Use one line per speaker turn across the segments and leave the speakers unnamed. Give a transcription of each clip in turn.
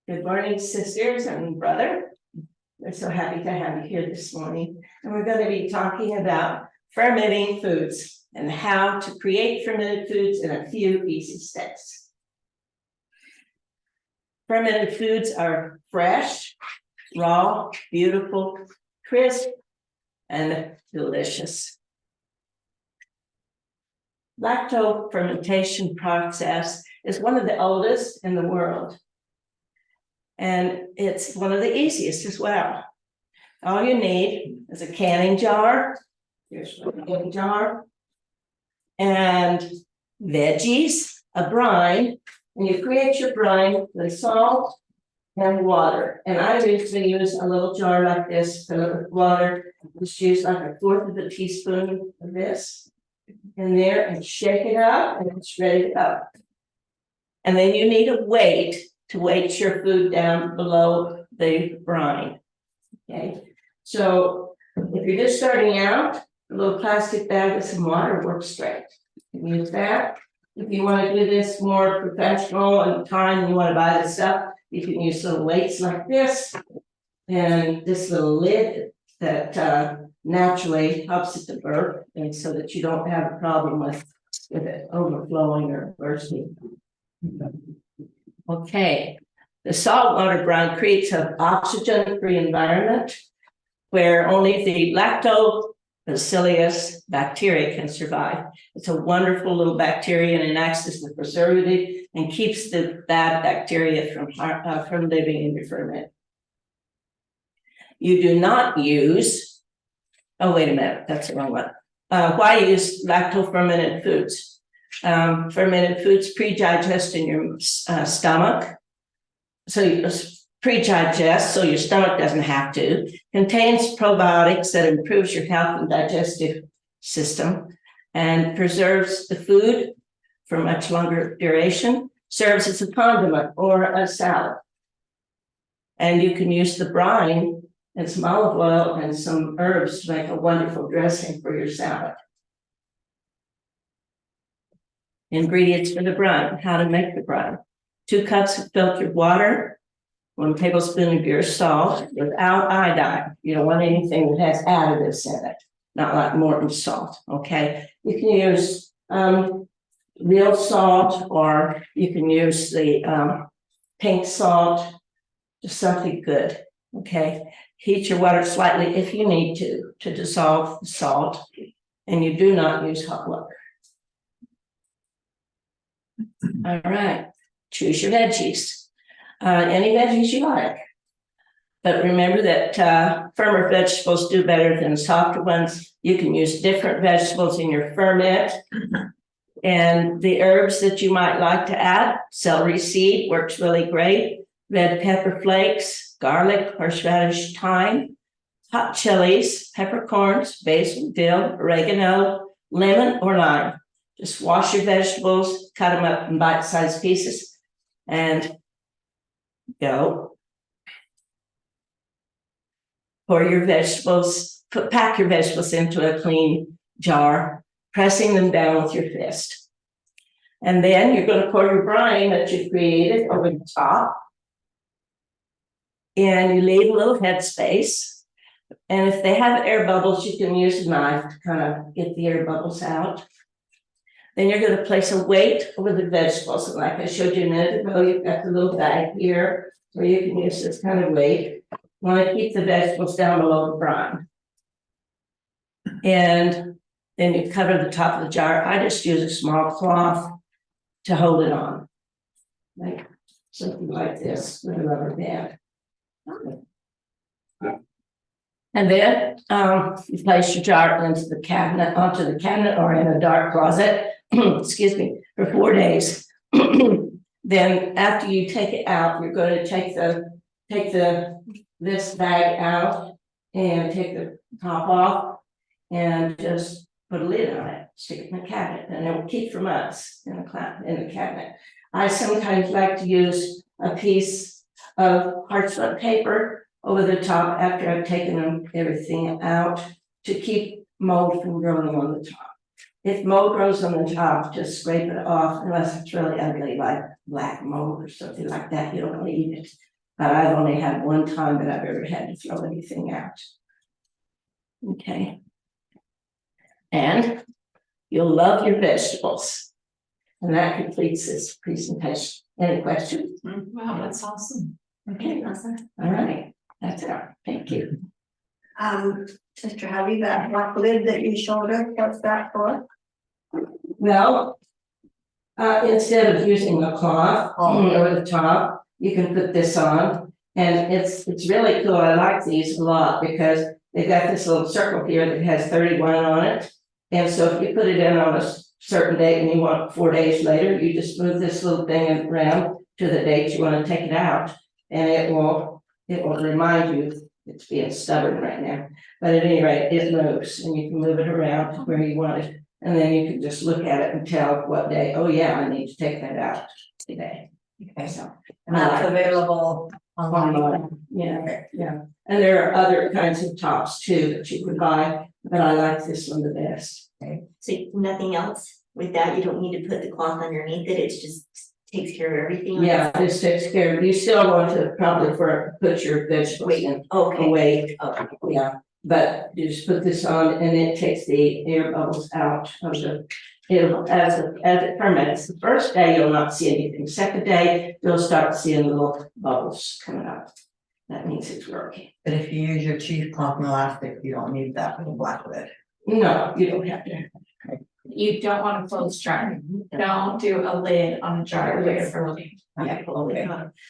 Good morning, sisters and brother. We're so happy to have you here this morning. And we're going to be talking about fermenting foods and how to create fermented foods in a few easy steps. Fermented foods are fresh, raw, beautiful, crisp, and delicious. Lacto fermentation process is one of the oldest in the world. And it's one of the easiest as well. All you need is a canning jar. Here's a canning jar. And veggies, a brine. And you create your brine with salt and water. And I usually use a little jar like this filled with water. Just use like 1/4 of a teaspoon of this in there and shake it up, and it's ready to go. And then you need a weight to weight your food down below the brine. Okay, so if you're just starting out, a little plastic bag with some water works great. You can use that. If you want to do this more professional and time, you want to buy the stuff, you can use little weights like this and this little lid that naturally helps it to burp, and so that you don't have a problem with it overflowing or bursting. Okay, the saltwater brine creates an oxygen-free environment where only the lactobacillus bacteria can survive. It's a wonderful little bacteria, and it acts as the preservative and keeps the bad bacteria from living in your ferment. You do not use, oh, wait a minute, that's the wrong one. Why use lacto-fermented foods? Fermented foods pre-digest in your stomach. So you pre-digest, so your stomach doesn't have to. Contains probiotics that improves your health and digestive system and preserves the food for much longer duration. Serves as a condiment or a salad. And you can use the brine and some olive oil and some herbs to make a wonderful dressing for your salad. Ingredients for the brine, how to make the brine. 2 cups of filtered water, 1 tablespoon of your salt without iodine. You don't want anything that has additives in it, not like Morton's salt, okay? You can use real salt, or you can use the pink salt, just something good, okay? Heat your water slightly if you need to dissolve the salt, and you do not use hot water. All right, choose your veggies, any veggies you like. But remember that firmer vegetables do better than softer ones. You can use different vegetables in your ferment. And the herbs that you might like to add, celery seed works really great, red pepper flakes, garlic, horseradish, thyme, hot chilies, peppercorns, basil, dill, oregano, lemon, or lime. Just wash your vegetables, cut them up in bite-sized pieces, and go. Pour your vegetables, pack your vegetables into a clean jar, pressing them down with your fist. And then you're going to pour your brine that you've created over the top. And you leave a little headspace. And if they have air bubbles, you can use a knife to kind of get the air bubbles out. Then you're going to place a weight over the vegetables. And like I showed you a minute ago, you've got the little bag here where you can use this kind of weight. You want to keep the vegetables down below the brine. And then you cover the top of the jar. I just use a small cloth to hold it on. Like something like this with a rubber band. And then you place your jar onto the cabinet or in a dark closet, excuse me, for 4 days. Then after you take it out, you're going to take this bag out and take the top off and just put a lid on it, stick it in the cabinet, and it will keep for months in the cabinet. I sometimes like to use a piece of parchment paper over the top after I've taken everything out to keep mold from growing on the top. If mold grows on the top, just scrape it off, unless it's really ugly, like black mold or something like that. You don't want to eat it. But I've only had one time that I've ever had to throw anything out. Okay. And you'll love your vegetables. And that completes this presentation. Any questions?
Wow, that's awesome.
Okay, all right, that's it. Thank you.
Sister Hovey, that black lid that you showed us, what's that for?
Well, instead of using a cloth over the top, you can put this on. And it's really cool. I like these a lot because they've got this little circle here that has 31 on it. And so if you put it in on a certain date and you want 4 days later, you just move this little thing around to the date you want to take it out. And it will remind you it's being stubborn right now. But at any rate, it moves and you can move it around where you want it. And then you can just look at it and tell what day, oh yeah, I need to take that out today. Okay, so.
And that's available
Online. Yeah, yeah. And there are other kinds of tops too that you can buy, but I like this one the best.
Okay, so nothing else with that, you don't need to put the cloth underneath it, it's just takes care of everything.
Yeah, this takes care of, you still want to probably put your vegetables in away.
Okay.
Yeah, but you just put this on and it takes the air bubbles out of the, as it ferments. The first day you'll not see anything. Second day, you'll start seeing little bubbles coming up. That means it's working.
But if you use your cheesecloth and elastic, you don't need that little black lid.
No, you don't have to.
You don't want to close jar. Don't do a lid on a jar where you're fermenting.
Yeah, okay.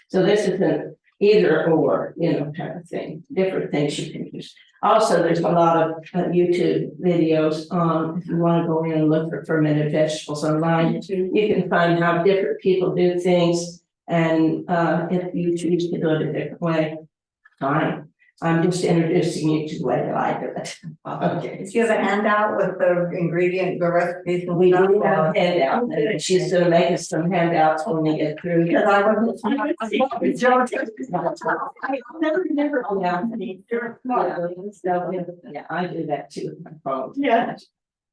So this is an either or, kind of thing, different things you can use. Also, there's a lot of YouTube videos on, if you want to go in and look for fermented vegetables online, you can find how different people do things. And if you choose to do it a different way, fine. I'm just introducing you to the way that I do it. Okay.
Do you have a handout with the ingredient, the recipes? And
We do have a handout, and she's gonna make us some handouts when we get through.
Because I wasn't.
Yeah, I do that too with my phone.
Yeah.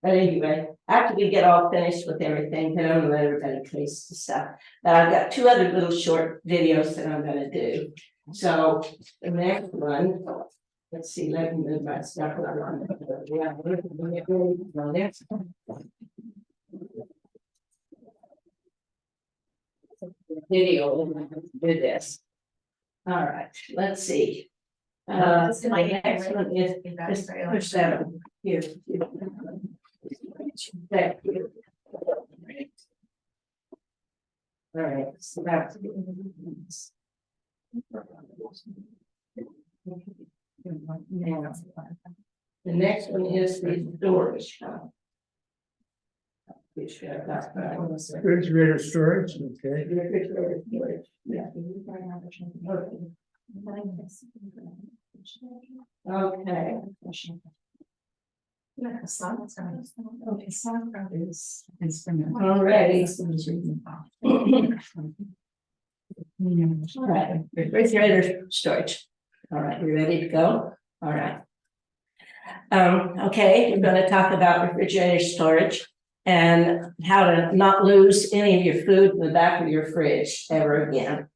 But anyway, after we get all finished with everything, then I'm gonna let everybody taste the stuff. But I've got 2 other little short videos that I'm gonna do. So the next one, let's see, let me move my stuff around. Yeah, the next one. Video, do this. All right, let's see. My next one is, just push that over here. Back here. All right, so that's. The next one is the storage.
Refrigerator storage, okay.
Refrigerator storage, yeah. Okay. Alrighty. All right, refrigerator storage. All right, you ready to go? All right. Okay, we're going to talk about refrigerator storage and how to not lose any of your food in the back of your fridge ever again.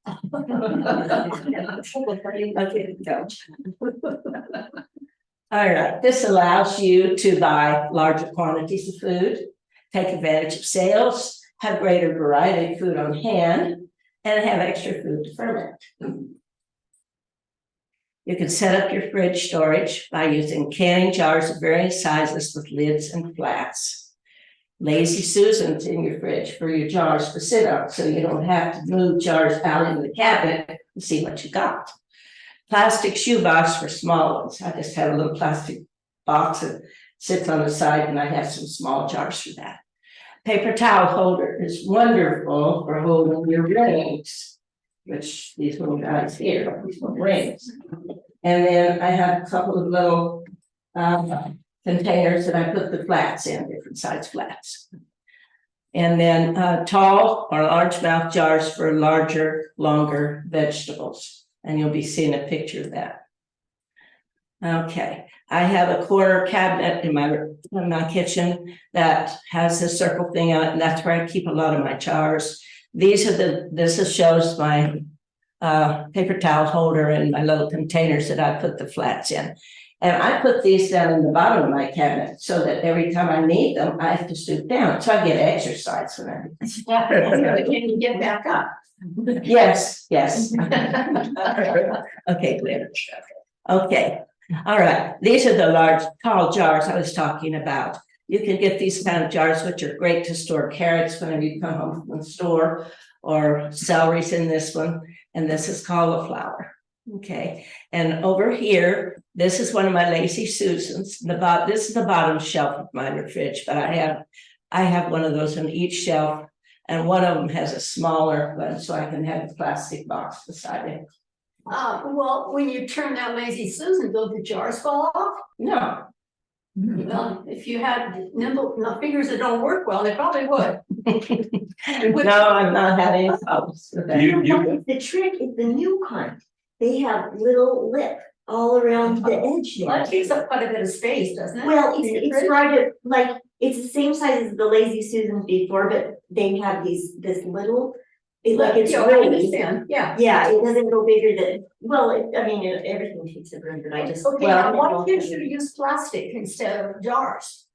Okay, go. All right, this allows you to buy larger quantities of food, take advantage of sales, have greater variety of food on hand, and have extra food to ferment. You can set up your fridge storage by using canning jars of various sizes with lids and flats. Lazy Susans in your fridge for your jars to sit on, so you don't have to move jars out into the cabinet and see what you got. Plastic shoebox for small ones. I just have a little plastic box that sits on the side, and I have some small jars for that. Paper towel holder is wonderful for holding your rings, which these little guys here, these little rings. And then I have a couple of little containers that I put the flats in, different size flats. And then tall or largemouth jars for larger, longer vegetables. And you'll be seeing a picture of that. Okay, I have a corner cabinet in my kitchen that has a circle thing on it, and that's where I keep a lot of my jars. This shows my paper towel holder and my little containers that I put the flats in. And I put these down in the bottom of my cabinet so that every time I need them, I have to stoop down. So I get exercise when I.
Can you get back up?
Yes, yes. Okay, Glen. Okay, all right. These are the large tall jars I was talking about. You can get these kind of jars, which are great to store carrots whenever you come home from the store, or celery's in this one, and this is cauliflower. Okay, and over here, this is one of my Lazy Susans. This is the bottom shelf of my fridge, but I have one of those on each shelf, and one of them has a smaller one, so I can have a plastic box beside it.
Well, when you turn that Lazy Susan, don't the jars fall off?
No,
Well, if you had nimble enough fingers that don't work well, they probably would.
no, I'm not having any problems with that.
The trick is the new kind. They have little lip all around the edge
Well,
there.
it takes up quite a bit of space, doesn't it?
Well,
In your
it's
fridge?
right at, like, it's the same size as the Lazy Susans before, but they have this little, it's
Yeah, I
really.
understand, yeah.
Yeah, it doesn't go bigger than, well, everything takes a room, but I just.
Okay,
Well,
now why can't you use plastic instead of jars?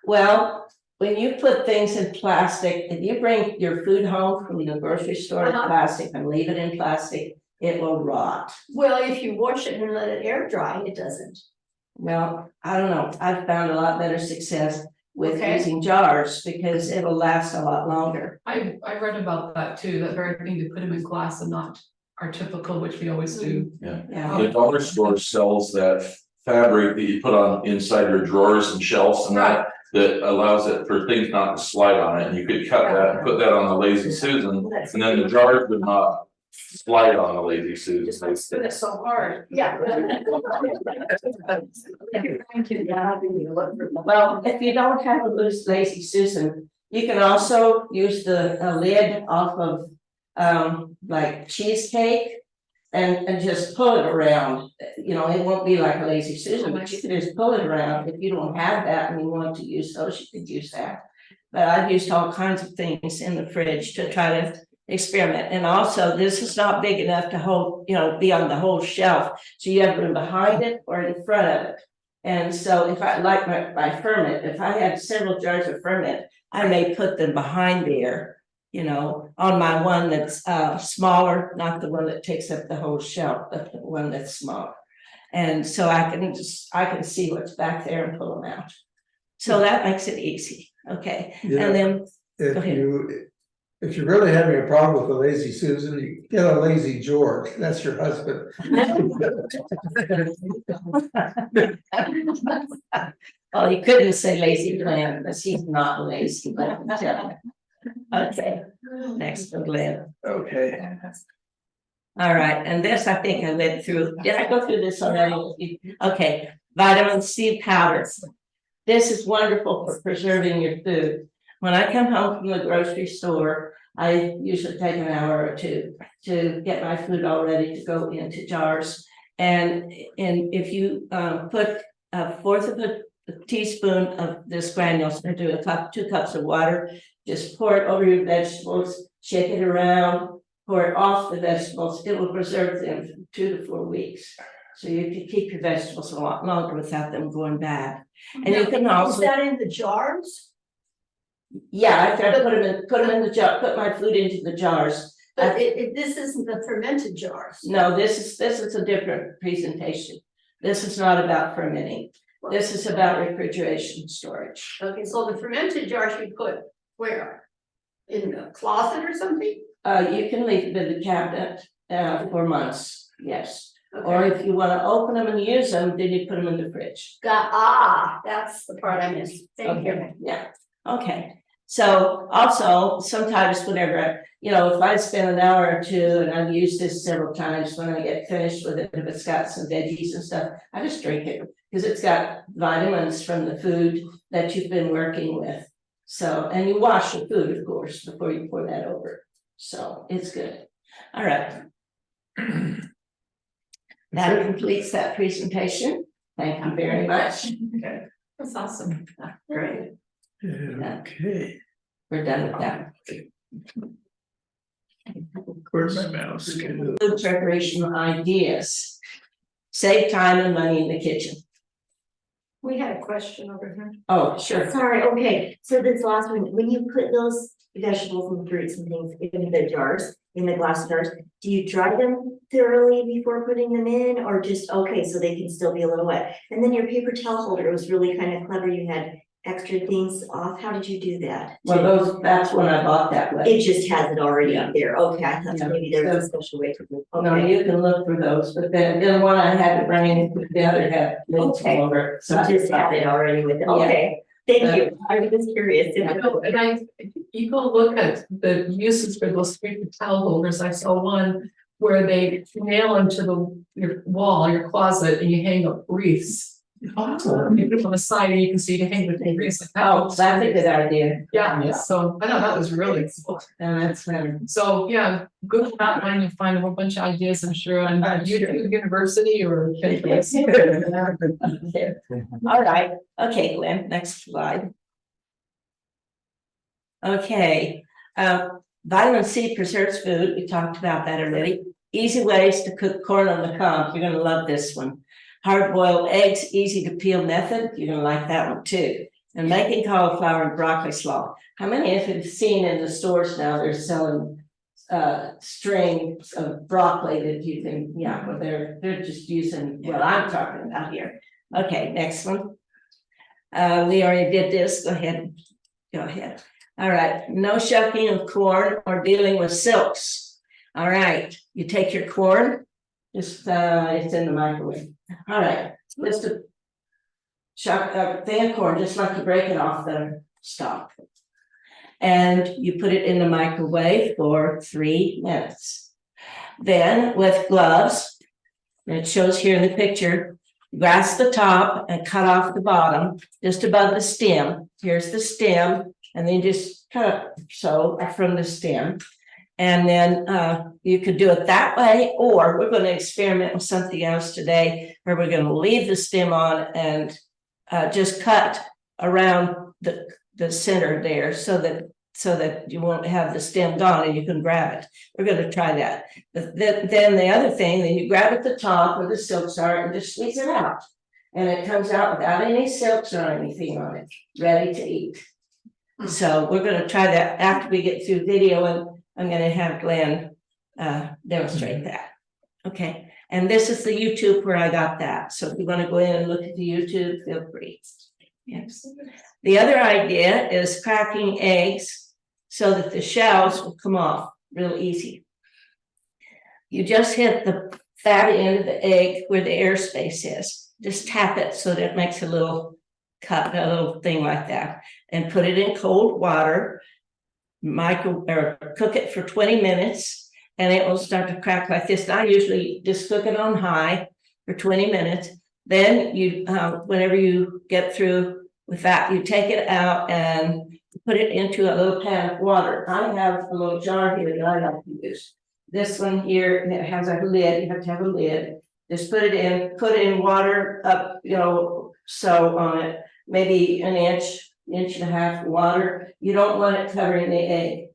Well, when you put things in plastic, if you bring your food home from the grocery store in plastic and leave it in plastic, it will rot.
Well, if you wash it and let it air dry, it doesn't.
Well, I don't know. I've found a lot better success with
Okay.
using jars because it'll last a lot longer.
I read about that too, that very thing, to put them in glass and not our typical, which we always do.
Yeah.
The dollar store sells that fabric that you put on inside your drawers and shelves and that allows it for things not to slide on it, and you could cut that and put that on the Lazy Susan, and then the jars would not slide on the Lazy Susan.
Just like spin it so hard. Yeah.
Well, if you don't have a loose Lazy Susan, you can also use a lid off of like cheesecake and just pull it around. You know, it won't be like a Lazy Susan, but you can just pull it around. If you don't have that and you want to use those, you could use that. But I've used all kinds of things in the fridge to try to experiment. And also, this is not big enough to hold, be on the whole shelf. So you have room behind it or in front of it. And so if I like my ferment, if I had several jars of ferment, I may put them behind there, on my one that's smaller, not the one that takes up the whole shelf, but the one that's smaller. And so I can see what's back there and pull them out. So that makes it easy. Okay.
Yeah.
And then
If
Go ahead.
if you're really having a problem with a Lazy Susan, you get a Lazy George, that's your husband.
well, you couldn't say lazy Glen because he's not lazy, but okay. Next to Glen.
Okay.
All right, and this I think I went through. Did I go through this already? Okay, vitamin C powder. This is wonderful for preserving your food. When I come home from the grocery store, I usually take an hour or two to get my food all ready to go into jars. And if you put a fourth of a teaspoon of this granules into 2 cups of water, just pour it over your vegetables, shake it around, pour it off the vegetables. It will preserve them for 2 to 4 weeks. So you can keep your vegetables a lot longer without them going bad. And you can also.
Is that in the jars?
Yeah, I put them in the jar, put my food into the jars.
But this isn't the fermented jars.
No, this is a different presentation. This is not about fermenting. This is about refrigeration storage.
Okay, so the fermented jars you put where? In a closet or something?
You can leave them in the cabinet for months, yes. Or
Okay.
if you want to open them and use them, then you put them in the fridge.
That's the part I missed. Thank you.
Okay, yeah, okay. So also sometimes whenever, if I spend an hour or two and I've used this several times, when I get finished with it, if it's got some veggies and stuff, I just drink it because it's got vitamins from the food that you've been working with. So, and you wash the food, of course, before you pour that over. So it's good. All right. That completes that presentation. Thank you very much.
That's awesome.
Great.
Okay.
We're done with that.
Where's my mouse?
Food preparation ideas. Save time and money in the kitchen.
We had a question over here.
Oh, sure.
Sorry, okay, so this last one, when you put those vegetables and fruits and things in the jars, in the glass jars, do you dry them thoroughly before putting them in, or just, okay, so they can still be a little wet? And then your paper towel holder was really kind of clever, you had extra things off, how did you do that?
Well, that's when I bought that way.
It just has it already
Yeah.
there, okay, I thought
Yeah.
maybe there was a special way to do it,
No,
okay.
you can look for those, but then one I had to bring in, the other had links all over it.
So just have it already with it, okay, thank you, I was just curious.
No, and you go look at the uses for those paper towel holders, I saw one where they nail them to your wall, your closet, and you hang up wreaths. You put them on the side and you can see you can hang the wreaths. Like that.
Oh, that's a good idea.
Yeah, so I thought that was really cool.
And that's better.
So, yeah, Google that one, you'll find a whole bunch of ideas, I'm sure, on YouTube University or.
All right, okay, Glenn, next slide. Okay, vitamin C preserves food, we talked about that already. Easy ways to cook corn on the cob, you're gonna love this one. Hard boiled eggs, easy to peel method, you're gonna like that one too. And making cauliflower and broccoli slaw. How many of you have seen in the stores now, they're selling strings of broccoli that you can, yeah, well, they're just using what I'm talking about here. Okay, next one. We already did this, go ahead. All right, no shucking of corn or dealing with silks. All right, you take your corn, just it's in the microwave. All right, just a shuck thin corn, just like you break it off the stalk. And you put it in the microwave for 3 minutes. Then with gloves, and it shows here in the picture, grasp the top and cut off the bottom just above the stem. Here's the stem, and then just cut so from the stem. And then you could do it that way, or we're going to experiment with something else today where we're going to leave the stem on and just cut around the center there so that you won't have the stem gone and you can grab it. We're going to try that. But then the other thing, then you grab at the top where the silks are and just squeeze it out. And it comes out without any silks or anything on it, ready to eat. So we're going to try that after we get through video, and I'm going to have Glen demonstrate that. Okay, and this is the YouTube where I got that. So if you want to go in and look at the YouTube, feel free. Yes. The other idea is cracking eggs so that the shells will come off real easy. You just hit the fat end of the egg where the airspace is. Just tap it so that it makes a little cut, a little thing like that, and put it in cold water. Cook it for 20 minutes, and it will start to crack like this. I usually just cook it on high for 20 minutes. Then you, whenever you get through with that, you take it out and put it into a little pan of water. I have a little jar here that I like to use. This one here, and it has a lid. You have to have a lid. Just put it in water up, so on it, maybe an inch and a half of water. You don't want it covering the egg.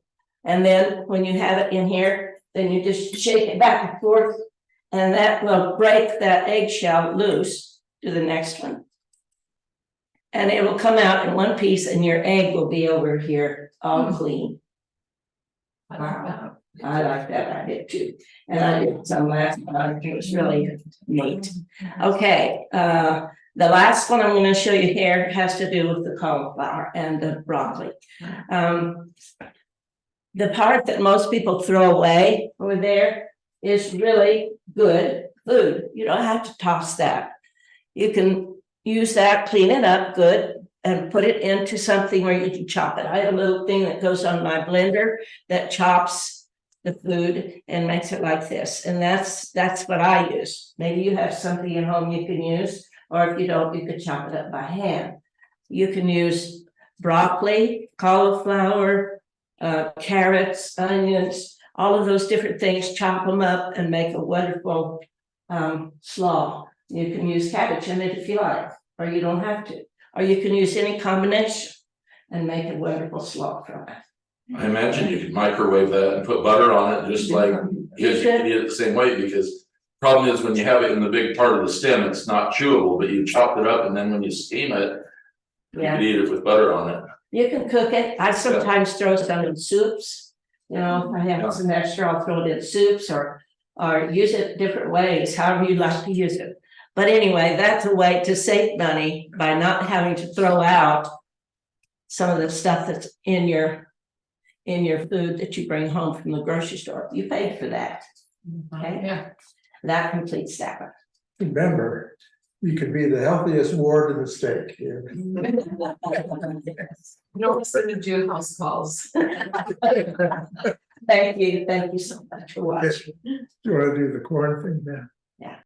And then when you have it in here, then you just shake it back and forth, and that will break that eggshell loose to the next one. And it will come out in one piece, and your egg will be over here all clean. Wow. I like that. I did too. And I did some last time. It was really neat. Okay. The last one I'm going to show you here has to do with the cauliflower and the broccoli. The part that most people throw away over there is really good food. You don't have to toss that. You can use that, clean it up good, and put it into something where you can chop it. I have a little thing that goes on my blender that chops the food and makes it like this. And that's what I use. Maybe you have something at home you can use, or if you don't, you could chop it up by hand. You can use broccoli, cauliflower, carrots, onions, all of those different things, chop them up and make a wonderful slaw. You can use cabbage in it if you like, or you don't have to. Or you can use any combination and make a wonderful slaw from it.
I imagine you could microwave that and put butter on it, just like, because you
could.
can eat it the same way, because. Problem is, when you have it in the big part of the stem, it's not chewable, but you chop it up and then when you steam it. You
Yeah.
could eat it with butter on it.
You can cook it. I sometimes throw some in soups. You know, if I
Yeah.
have some extra, I'll throw it in soups or use it different ways, however you like to use it. But anyway, that's a way to save money by not having to throw out some of the stuff that's in your food that you bring home from the grocery store. You paid for that. Okay,
Yeah.
that completes that.
Remember, you could be the healthiest ward in the state here.
No reason to do house calls.
Thank you so much for watching.
You wanna do the corn thing now?